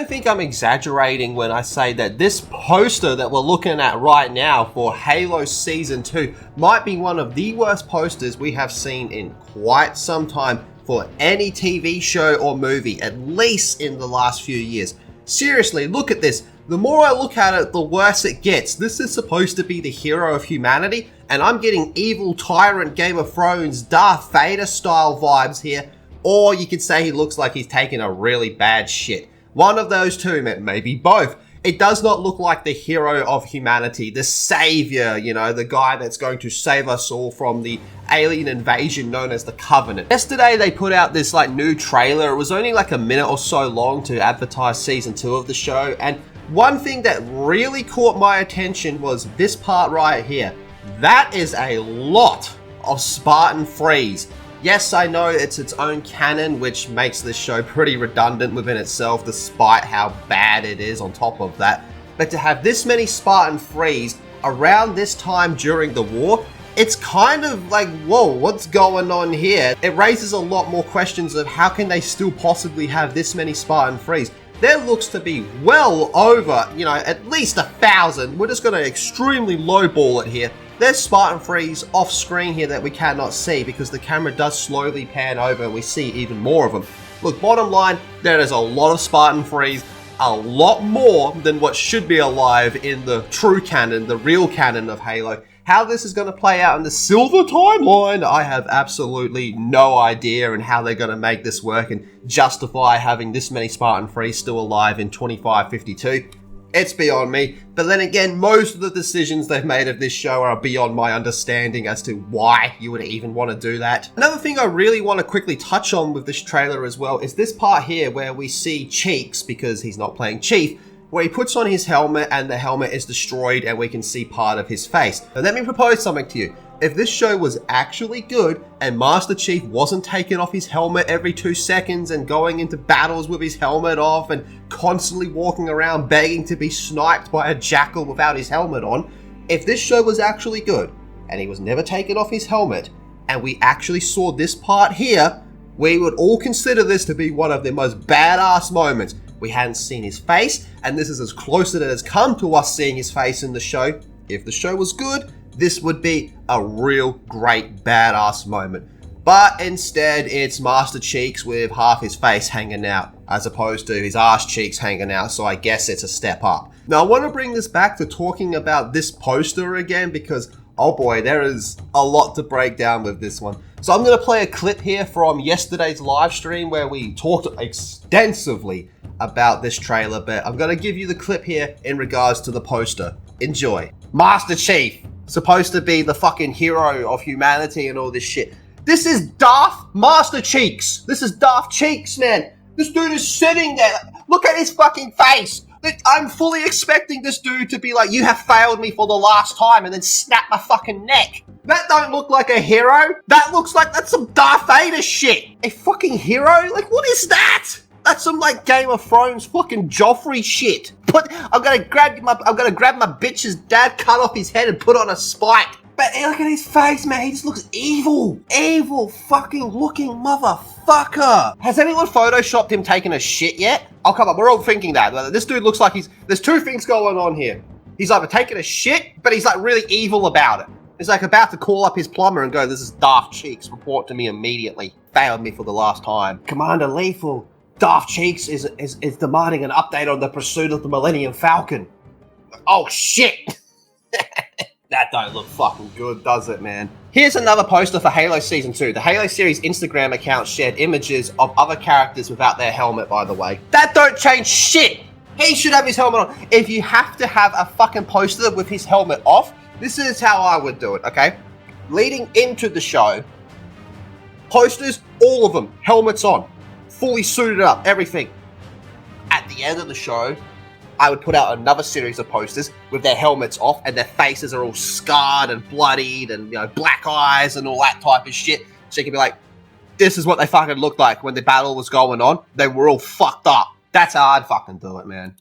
don't think I'm exaggerating when I say that this poster that we're looking at right now for Halo Season 2 might be one of the worst posters we have seen in quite some time for any TV show or movie, at least in the last few years. Seriously, look at this. The more I look at it, the worse it gets. This is supposed to be the hero of humanity, and I'm getting evil tyrant Game of Thrones, Darth Vader style vibes here. Or you could say he looks like he's taking a really bad shit. One of those two, maybe both. It does not look like the hero of humanity, the savior, you know, the guy that's going to save us all from the alien invasion known as the Covenant. Yesterday they put out this new trailer. It was only a minute or so long to advertise season 2 of the show, and one thing that really caught my attention was this part right here. That is a lot of Spartan Freeze. Yes, I know it's its own canon, which makes this show pretty redundant within itself, despite how bad it is on top of that. But to have this many Spartan Freeze around this time during the war, it's kind of like, whoa, what's going on here? It raises a lot more questions of how can they still possibly have this many Spartan Freeze? There looks to be well over, at least 1,000. We're just going to extremely lowball it here. There's Spartan Freeze off screen here that we cannot see because the camera does slowly pan over and we see even more of them. Look, bottom line, there is a lot of Spartan Freeze, a lot more than what should be alive in the true canon, the real canon of Halo. How this is going to play out in the Silver timeline, I have absolutely no idea, and how they're going to make this work and justify having this many Spartan Freeze still alive in 2552. It's beyond me. But then again, most of the decisions they've made of this show are beyond my understanding as to why you would even want to do that. Another thing I really want to quickly touch on with this trailer as well is this part here where we see Cheeks, because he's not playing Chief, where he puts on his helmet and the helmet is destroyed and we can see part of his face. Now let me propose something to you. If this show was actually good and Master Chief wasn't taking off his helmet every 2 seconds and going into battles with his helmet off and constantly walking around begging to be sniped by a jackal without his helmet on, if this show was actually good and he was never taking off his helmet and we actually saw this part here, we would all consider this to be one of the most badass moments. We hadn't seen his face, and this is as close as it has come to us seeing his face in the show. If the show was good, this would be a real great badass moment. But instead, it's Master Cheeks with half his face hanging out, as opposed to his ass cheeks hanging out, so I guess it's a step up. Now, I want to bring this back to talking about this poster again, because, oh boy, there is a lot to break down with this one. So I'm going to play a clip here from yesterday's live stream where we talked extensively about this trailer, but I'm going to give you the clip here in regards to the poster. Enjoy. Master Chief, supposed to be the fucking hero of humanity and all this shit. This is Darth Master Cheeks. This is Darth Cheeks, man. This dude is sitting there. Look at his fucking face. I'm fully expecting this dude to be like, you have failed me for the last time, and then snap my fucking neck. That don't look like a hero. That looks like that's some Darth Vader shit. A fucking hero? Like, what is that? That's some Game of Thrones fucking Joffrey shit. But I'm gonna grab my bitch's dad, cut off his head and put on a spike. But look at his face, man. He just looks evil. Evil fucking looking motherfucker. Has anyone photoshopped him taking a shit yet? Oh, come on. We're all thinking that. This dude looks like there's two things going on here. He's either taking a shit, but he's really evil about it. He's about to call up his plumber and go, this is Darth Cheeks. Report to me immediately. Failed me for the last time. Commander Lethal, Darth Cheeks is demanding an update on the pursuit of the Millennium Falcon. Oh, shit. That don't look fucking good, does it, man? Here's another poster for Halo Season 2. The Halo series Instagram account shared images of other characters without their helmet, by the way. That don't change shit! He should have his helmet on. If you have to have a fucking poster with his helmet off, this is how I would do it, okay? Leading into the show, posters, all of them, helmets on. Fully suited up, everything. At the end of the show, I would put out another series of posters with their helmets off and their faces are all scarred and bloodied and, black eyes and all that type of shit. So you can be like, this is what they fucking looked like when the battle was going on. They were all fucked up. That's how I'd fucking do it, man.